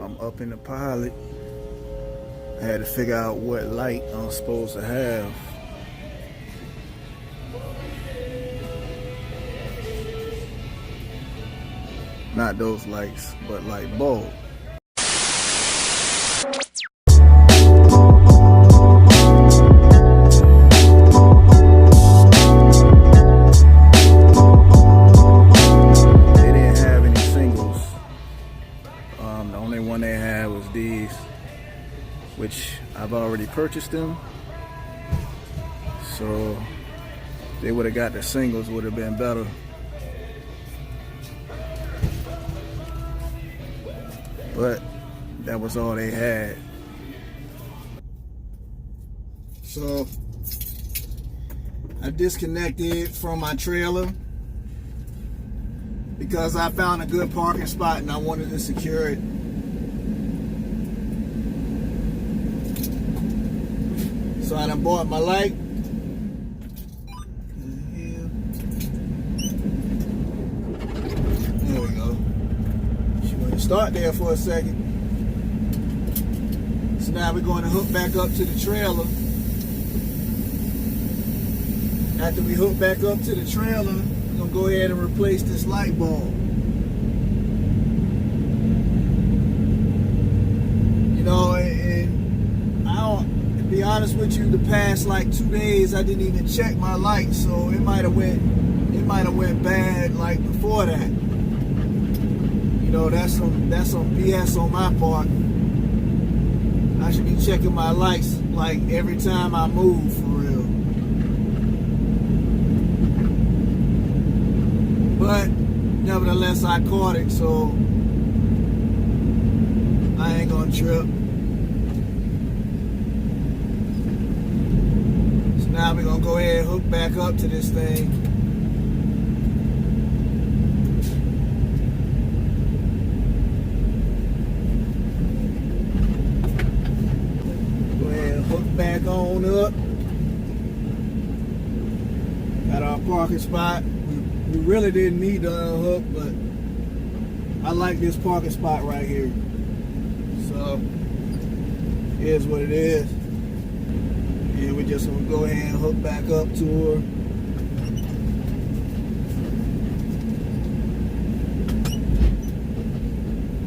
I'm up in the pilot. I had to figure out what light I'm supposed to have. Not those lights, but like bulb. They didn't have any singles. The only one they had was these, which I've already purchased them. So if they would have got the singles, would have been better. But that was all they had. So I disconnected from my trailer because I found a good parking spot and I wanted to secure it. So I done bought my light. There we go. She want to start there for a second. So now we're going to hook back up to the trailer. After we hook back up to the trailer, we're going to go ahead and replace this light bulb. You know, and I don't, to be honest with you, the past like 2 days I didn't even check my light, so it might have went bad like before that. You know, that's some BS on my part. I should be checking my lights like every time I move, for real. But nevertheless, I caught it, so I ain't gonna trip. So now we're gonna go ahead and hook back up to this thing. Back on up. Got our parking spot. We really didn't need to unhook, but I like this parking spot right here. So it is what it is. And we just gonna go ahead and hook back up to her.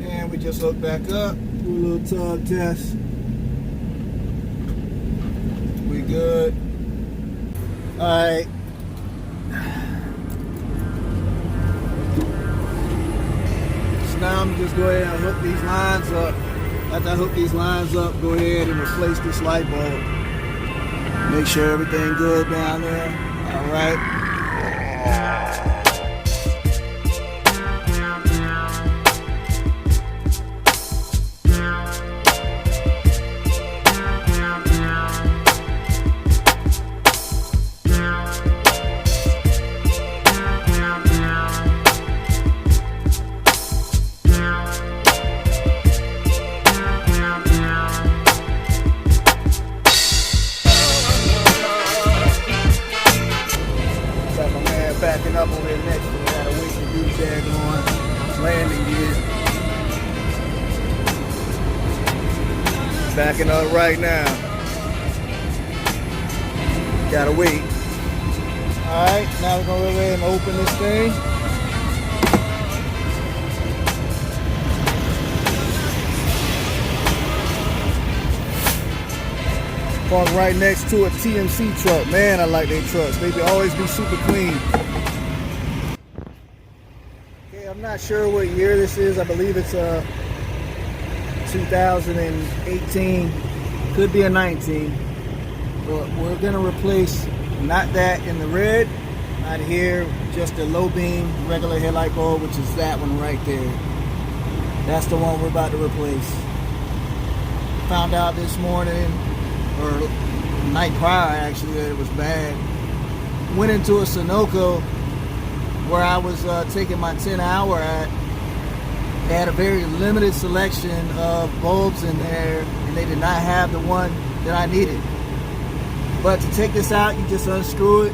And we just hook back up, do a little tug test. We good. Alright. So now I'm just go ahead and hook these lines up. After I hook these lines up, go ahead and replace this light bulb. Make sure everything good down there. Alright. Backing up on that next one. Gotta wait to do that on landing gear. Backing up right now. Gotta wait. Alright, now we're gonna go ahead and open this thing. Parked right next to a TMC truck. Man, I like their trucks. They always be super clean. Okay, I'm not sure what year this is. I believe it's 2018. Could be a 19. But we're gonna replace not that in the red, not here, just the low beam regular headlight bulb, which is that one right there. That's the one we're about to replace. Found out this morning, or night prior actually, that it was bad. Went into a Sunoco where I was taking my 10-hour at. They had a very limited selection of bulbs in there, and they did not have the one that I needed. But to take this out, you just unscrew it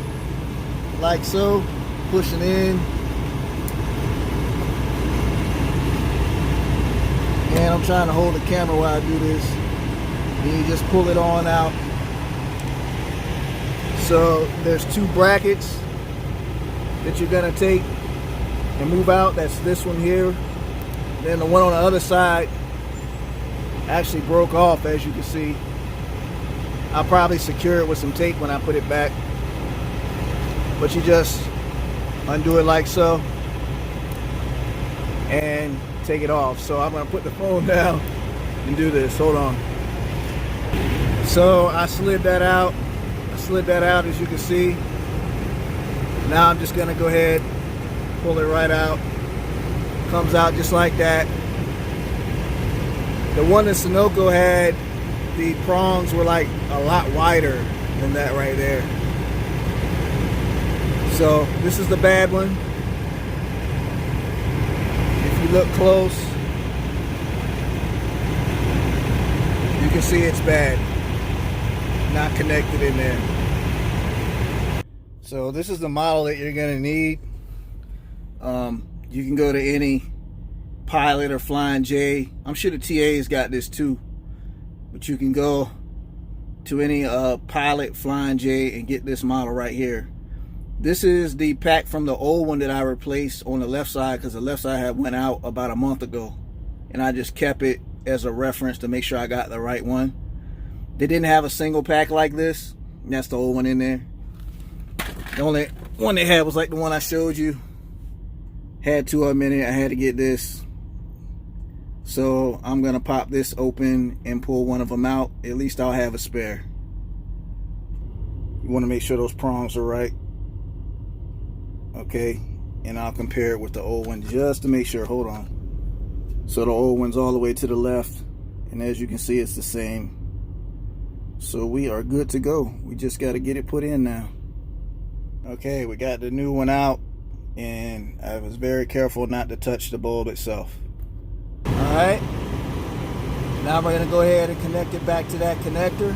like so, push it in, and I'm trying to hold the camera while I do this. And you just pull it on out. So there's two brackets that you're gonna take and move out. That's this one here. Then the one on the other side actually broke off, as you can see. I'll probably secure it with some tape when I put it back. But you just undo it like so and take it off. So I'm gonna put the phone down and do this. Hold on. So I slid that out. As you can see. Now I'm just gonna go ahead, pull it right out. Comes out just like that. The one that Sunoco had, the prongs were like a lot wider than that right there. So this is the bad one. If you look close, you can see it's bad. Not connected in there. So this is the model that you're gonna need. You can go to any Pilot or Flying J. I'm sure the TA's got this too, but you can go to any Pilot, Flying J and get this model right here. This is the pack from the old one that I replaced on the left side, because the left side had went out about a month ago, and I just kept it as a reference to make sure I got the right one. They didn't have a single pack like this. That's the old one in there. The only one they had was like the one I showed you. Had two of them in it. I had to get this. So I'm gonna pop this open and pull one of them out. At least I'll have a spare. You want to make sure those prongs are right. Okay, and I'll compare it with the old one just to make sure. Hold on. So the old one's all the way to the left, and as you can see, it's the same. So we are good to go. We just got to get it put in now. Okay, we got the new one out, and I was very careful not to touch the bulb itself. Alright, now we're going to go ahead and connect it back to that connector.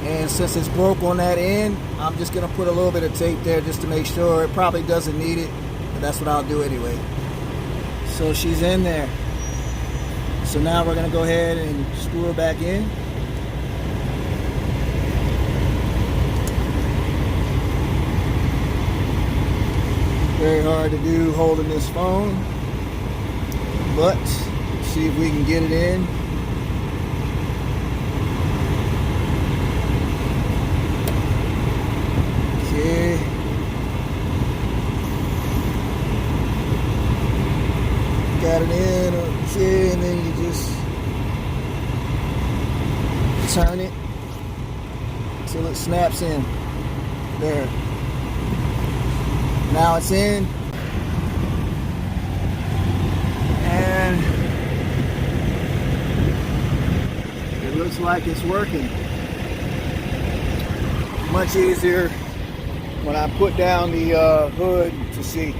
And since it's broke on that end, I'm just going to put a little bit of tape there just to make sure. It probably doesn't need it, but that's what I'll do anyway. So she's in there. So now we're going to go ahead and screw her back in. Very hard to do holding this phone, but let's see if we can get it in. Okay. Got it in, okay, and then you just turn it until it snaps in. There. Now it's in, and it looks like it's working. Much easier when I put down the hood to see.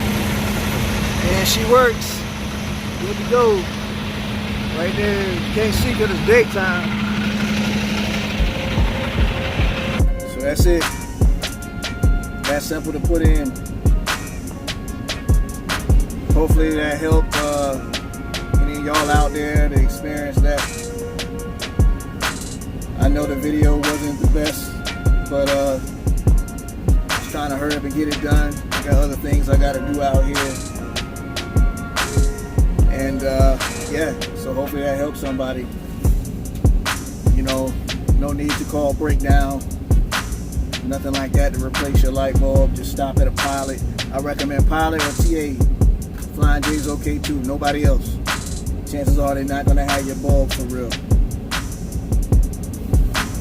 And she works. Good to go. Right there, you can't see because it's daytime. So that's it. That simple to put in. Hopefully that helped any of y'all out there to experience that. I know the video wasn't the best, but just trying to hurry up and get it done. I got other things I got to do out here. And yeah, so hopefully that helps somebody. You know, no need to call breakdown. Nothing like that to replace your light bulb. Just stop at a Pilot. I recommend Pilot or TA. Flying J is okay too. Nobody else. Chances are they're not gonna have your bulb for real.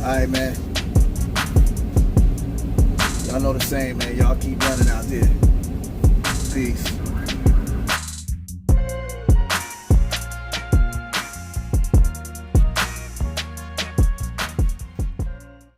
Alright, man. Y'all know the same, man. Y'all keep running out there. Peace.